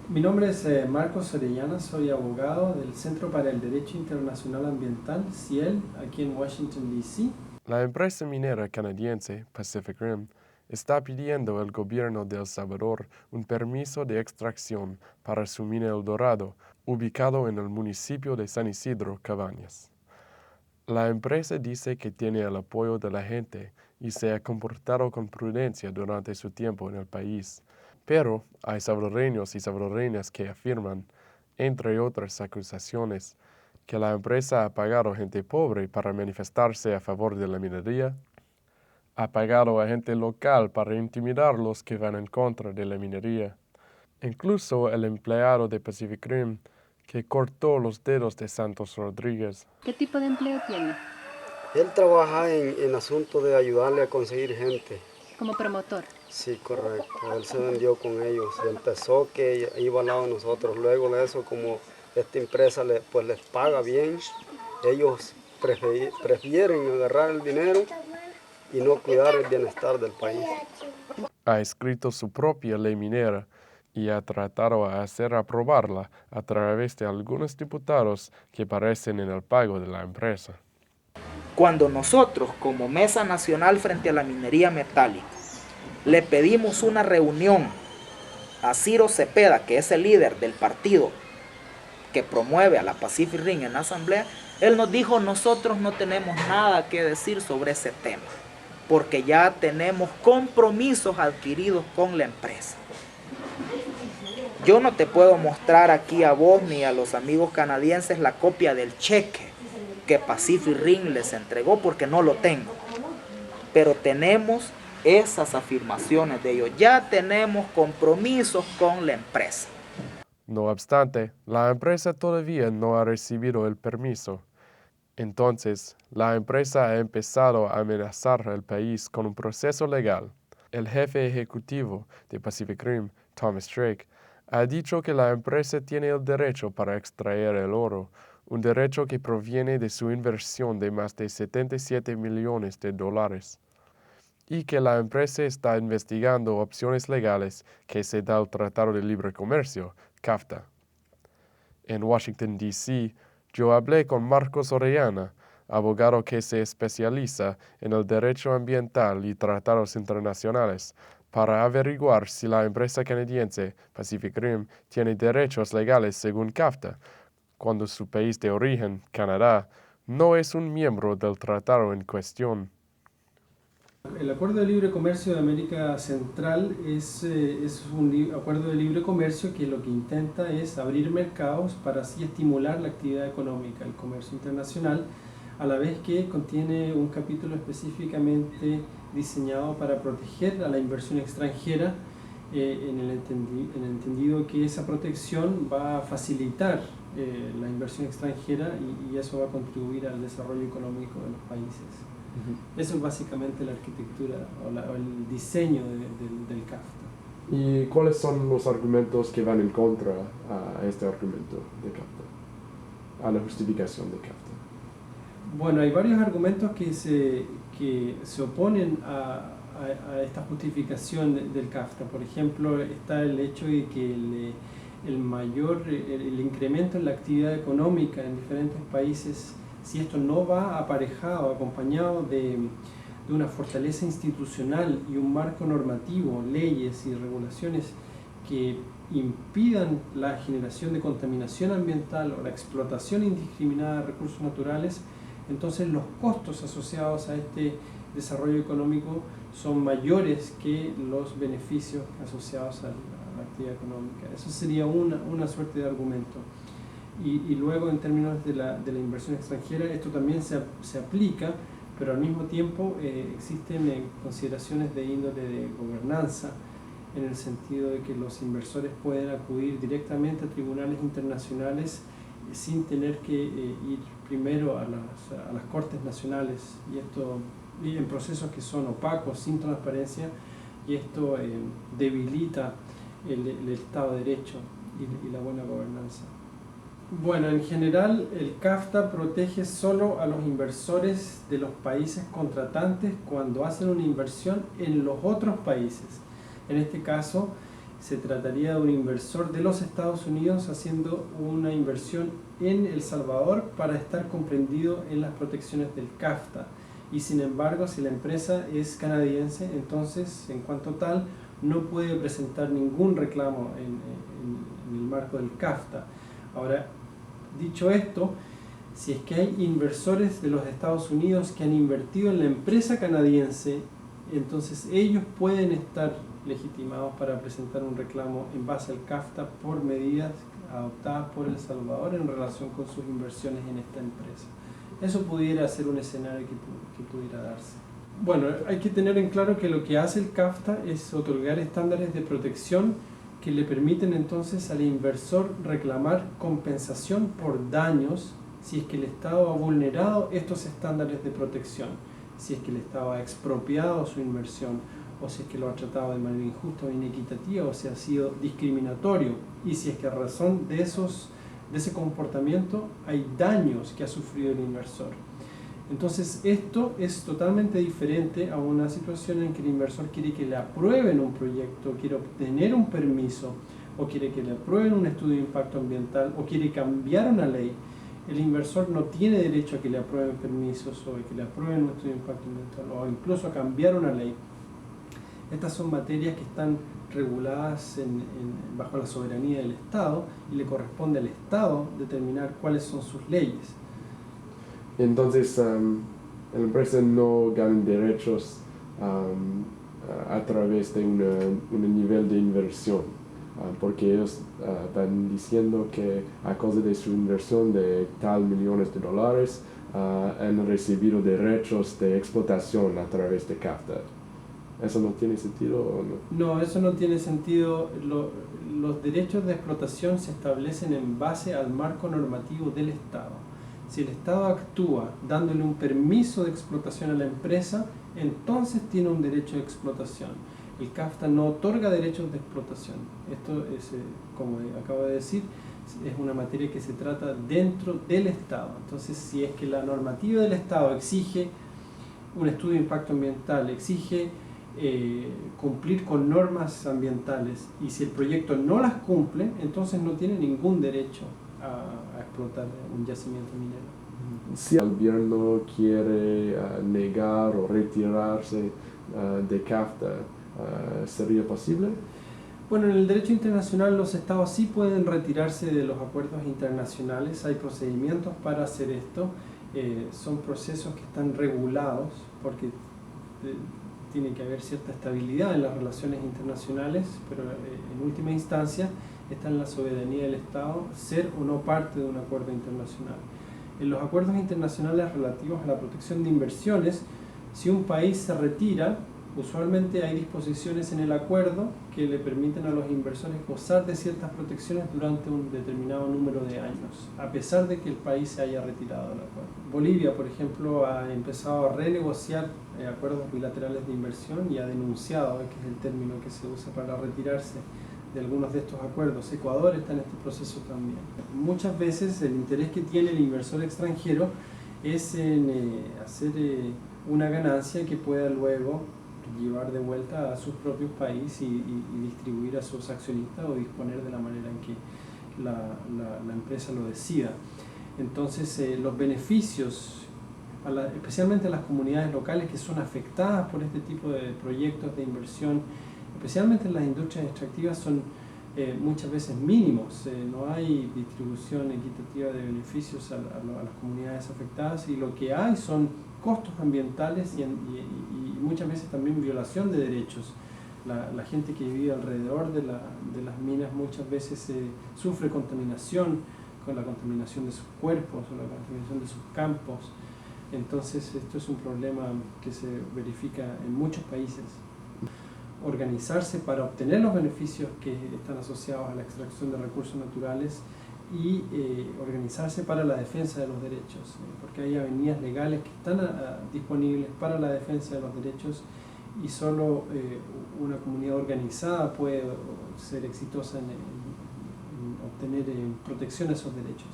Mi nombre es Marcos Orellana, soy abogado del Centro para el Derecho Internacional Ambiental, CIEL, aquí en Washington, D.C. La empresa minera canadiense Pacific Rim está pidiendo al gobierno de El Salvador un permiso de extracción para su mina El Dorado, ubicado en el municipio de San Isidro, Cabañas. La empresa dice que tiene el apoyo de la gente y se ha comportado con prudencia durante su tiempo en el país, pero hay salvadoreños y salvadoreñas que afirman, entre otras acusaciones, que la empresa ha pagado a gente pobre para manifestarse a favor de la minería, ha pagado a gente local para intimidar a los que van en contra de la minería. Incluso el empleado de Pacific Rim que cortó los dedos de Santos Rodríguez. ¿Qué tipo de empleo tiene? Él trabaja en asunto de ayudarle a conseguir gente. Como promotor. Sí, correcto. Él se vendió con ellos. Empezó que iba al lado de nosotros. Luego de eso, como esta empresa pues les paga bien, ellos prefieren agarrar el dinero y no cuidar el bienestar del país. Ha escrito su propia ley minera y ha tratado de hacer aprobarla a través de algunos diputados que aparecen en el pago de la empresa. Cuando nosotros, como Mesa Nacional frente a la Minería Metálica, le pedimos una reunión a Ciro Cepeda, que es el líder del partido que promueve a la Pacific Rim en la asamblea, él nos dijo: nosotros no tenemos nada que decir sobre ese tema, porque ya tenemos compromisos adquiridos con la empresa. Yo no te puedo mostrar aquí a vos ni a los amigos canadienses la copia del cheque que Pacific Rim les entregó, porque no lo tengo. Pero tenemos esas afirmaciones de ellos. Ya tenemos compromisos con la empresa. No obstante, la empresa todavía no ha recibido el permiso. Entonces, la empresa ha empezado a amenazar al país con un proceso legal. El jefe ejecutivo de Pacific Rim, Thomas Drake, ha dicho que la empresa tiene el derecho para extraer el oro, un derecho que proviene de su inversión de más de 77 millones de dólares, y que la empresa está investigando opciones legales que se da al Tratado de Libre Comercio, CAFTA. En Washington, D.C., yo hablé con Marcos Orellana, abogado que se especializa en el derecho ambiental y tratados internacionales, para averiguar si la empresa canadiense Pacific Rim tiene derechos legales según CAFTA, cuando su país de origen, Canadá, no es un miembro del tratado en cuestión. El Acuerdo de Libre Comercio de América Central es un acuerdo de libre comercio que lo que intenta es abrir mercados para así estimular la actividad económica, el comercio internacional, a la vez que contiene un capítulo específicamente diseñado para proteger a la inversión extranjera, en el entendido que esa protección va a facilitar la inversión extranjera y eso va a contribuir al desarrollo económico de los países. Eso es básicamente la arquitectura o el diseño del CAFTA. ¿Y cuáles son los argumentos que van en contra a este argumento de CAFTA, a la justificación de CAFTA? Bueno, hay varios argumentos que se oponen a esta justificación del CAFTA. Por ejemplo, está el hecho de que el incremento en la actividad económica en diferentes países, si esto no va aparejado, acompañado de una fortaleza institucional y un marco normativo, leyes y regulaciones que impidan la generación de contaminación ambiental o la explotación indiscriminada de recursos naturales, entonces los costos asociados a este desarrollo económico son mayores que los beneficios asociados a la actividad económica. Eso sería una suerte de argumento. Y luego, en términos de la inversión extranjera, esto también se aplica, pero al mismo tiempo existen consideraciones de índole de gobernanza, en el sentido de que los inversores pueden acudir directamente a tribunales internacionales sin tener que ir primero a las cortes nacionales, y en procesos que son opacos, sin transparencia, y esto debilita el Estado de Derecho y la buena gobernanza. Bueno, en general el CAFTA protege solo a los inversores de los países contratantes cuando hacen una inversión en los otros países. En este caso, se trataría de un inversor de los Estados Unidos haciendo una inversión en El Salvador para estar comprendido en las protecciones del CAFTA. Y sin embargo, si la empresa es canadiense, entonces, en cuanto tal, no puede presentar ningún reclamo en el marco del CAFTA. Ahora, dicho esto, si es que hay inversores de los Estados Unidos que han invertido en la empresa canadiense, entonces ellos pueden estar legitimados para presentar un reclamo en base al CAFTA por medidas adoptadas por El Salvador en relación con sus inversiones en esta empresa. Eso pudiera ser un escenario que pudiera darse. Bueno, hay que tener en claro que lo que hace el CAFTA es otorgar estándares de protección que le permiten entonces al inversor reclamar compensación por daños si es que el Estado ha vulnerado estos estándares de protección, si es que el Estado ha expropiado su inversión, o si es que lo ha tratado de manera injusta o inequitativa, o si ha sido discriminatorio, y si es que a razón de ese comportamiento hay daños que ha sufrido el inversor. Entonces esto es totalmente diferente a una situación en que el inversor quiere que le aprueben un proyecto, quiere obtener un permiso, o quiere que le aprueben un estudio de impacto ambiental, o quiere cambiar una ley. El inversor no tiene derecho a que le aprueben permisos, o a que le aprueben un estudio de impacto ambiental, o incluso a cambiar una ley. Estas son materias que están reguladas bajo la soberanía del Estado, y le corresponde al Estado determinar cuáles son sus leyes. Entonces, la empresa no gana derechos a través de un nivel de inversión, porque ellos están diciendo que a causa de su inversión de tal millones de dólares han recibido derechos de explotación a través de CAFTA. ¿Eso no tiene sentido o no? No, eso no tiene sentido. Los derechos de explotación se establecen en base al marco normativo del Estado. Si el Estado actúa dándole un permiso de explotación a la empresa, entonces tiene un derecho de explotación. El CAFTA no otorga derechos de explotación. Esto es, como acabo de decir, es una materia que se trata dentro del Estado. Entonces, si es que la normativa del Estado exige un estudio de impacto ambiental, exige cumplir con normas ambientales, y si el proyecto no las cumple, entonces no tiene ningún derecho a explotar un yacimiento minero. Si el gobierno quiere negar o retirarse de CAFTA, ¿sería posible? Bueno, en el derecho internacional los estados sí pueden retirarse de los acuerdos internacionales. Hay procedimientos para hacer esto. Son procesos que están regulados porque tiene que haber cierta estabilidad en las relaciones internacionales, pero en última instancia está en la soberanía del Estado ser o no parte de un acuerdo internacional. En los acuerdos internacionales relativos a la protección de inversiones, si un país se retira, usualmente hay disposiciones en el acuerdo que le permiten a los inversores gozar de ciertas protecciones durante un determinado número de años, a pesar de que el país se haya retirado del acuerdo. Bolivia, por ejemplo, ha empezado a renegociar acuerdos bilaterales de inversión y ha denunciado, que es el término que se usa para retirarse de algunos de estos acuerdos. Ecuador está en este proceso también. Muchas veces el interés que tiene el inversor extranjero es en hacer una ganancia que pueda luego llevar de vuelta a sus propios países y distribuir a sus accionistas o disponer de la manera en que la empresa lo decida. Entonces los beneficios, especialmente a las comunidades locales que son afectadas por este tipo de proyectos de inversión, especialmente en las industrias extractivas, son muchas veces mínimos. No hay distribución equitativa de beneficios a las comunidades afectadas, y lo que hay son costos ambientales y muchas veces también violación de derechos. La gente que vive alrededor de las minas muchas veces sufre contaminación, con la contaminación de sus cuerpos o la contaminación de sus campos. Entonces esto es un problema que se verifica en muchos países. Organizarse para obtener los beneficios que están asociados a la extracción de recursos naturales y organizarse para la defensa de los derechos, porque hay avenidas legales que están disponibles para la defensa de los derechos, y solo una comunidad organizada puede ser exitosa en obtener protección a esos derechos.